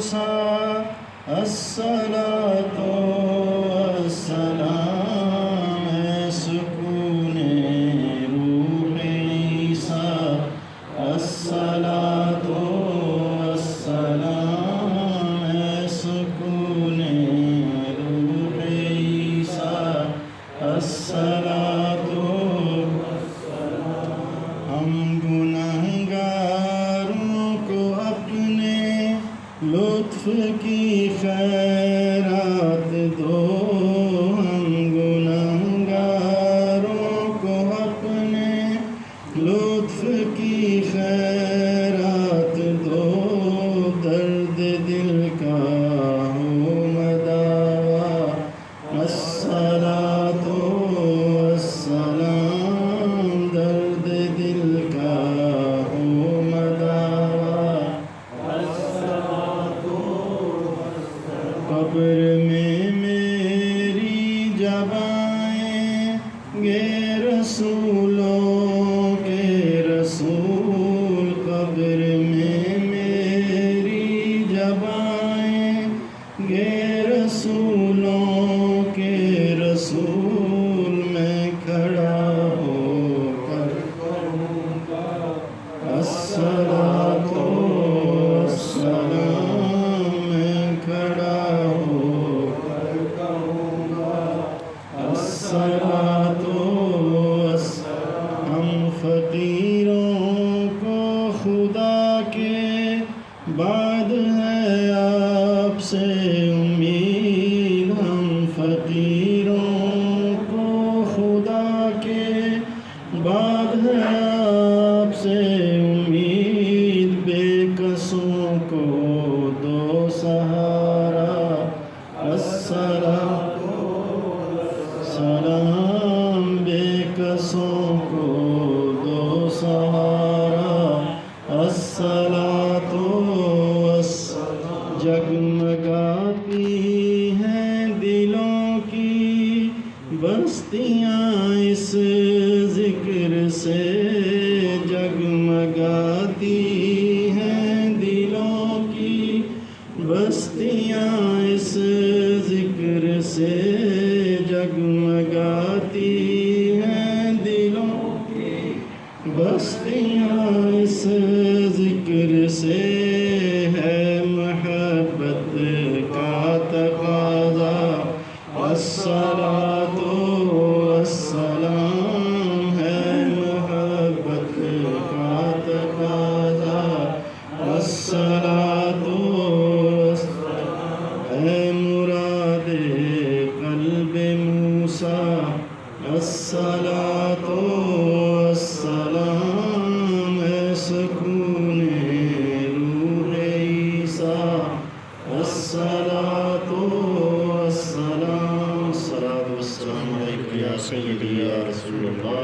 موسیٰ الصلاۃ والسلام سکون روح عیسیٰ الصلاۃ والسلام سکون روح عیسیٰ الصلاۃ ہم گنہگاروں کو اپنے لطف کی خیرات دو ہم گنہگاروں کو اپنے لطف کی خیرات دو درد دل کا ہو مداوا الصلاۃ والسلام درد دل کا ہو مداوا قبر میں میری جب آئیں گے رسولوں کے رسول قبر میں میری جب آئیں گے رسولوں کے رسول میں کھڑا ہو کر الصلاۃ والسلام میں کھڑا ہو کر کہوں گا الصلاۃ والسلام ہم فقیروں کو خدا کے بعد ہے آپ سے امید ہم فقیروں کو خدا کے بعد ہے آپ سے امید بے کسوں کو دو سہارا الصلاۃ سلام بے کسوں کو دو سہارا الصلاۃ والسلام جگمگاتی ہیں دلوں کی بستیاں اس ذکر سے جگمگاتی ہیں دلوں کی بستیاں اس ذکر سے جگمگاتی ہیں دلوں کی بستیاں اس ذکر سے ہے محبت کا تقاضا الصلاۃ والسلام ہے محبت کا تقاضا الصلاۃ ہے مراد قلب موسیٰ الصلاۃ والسلام ہے سکون روح عیسیٰ الصلاۃ والسلام الصلاۃ والسلام علیک یا سیدی یا رسول اللہ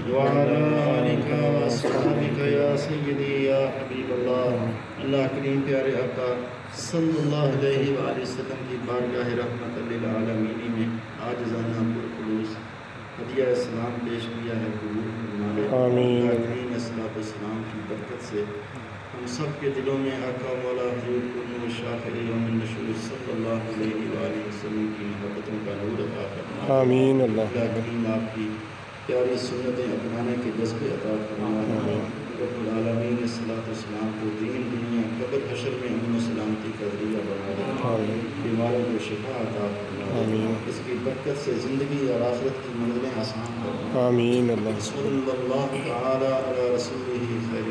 وعلی آلک واصحابک یا سیدی یا حبیب اللہ اللہ کریم پیارے آقا صلی اللہ علیہ وآلہ وسلم کی بارگاہ رحمت للعالمین میں عاجزانہ پرخلوص ہدیہ سلام پیش کیا ہے قبول فرمائے آمین اللہ کریم صلاۃ والسلام کی برکت سے ہم سب کے دلوں میں آقا مولا حضور قرن شافع یوم النشور صلی اللہ علیہ وآلہ وسلم کی محبتوں کا نور عطا فرمائے آمین اللہ کریم آپ کی پیاری سنتیں اپنانے کے جذبے عطا فرمائے رب العالمین صلاۃ والسلام کو دین دنیا قبر حشر میں امن و سلامتی کا ذریعہ بنا دے بیماروں کو شفا عطا فرمائے اس کی برکت سے زندگی اور آخرت کی منزلیں آسان فرمائے آمین اللہ صلی اللہ تعالی علی رسولہ خیر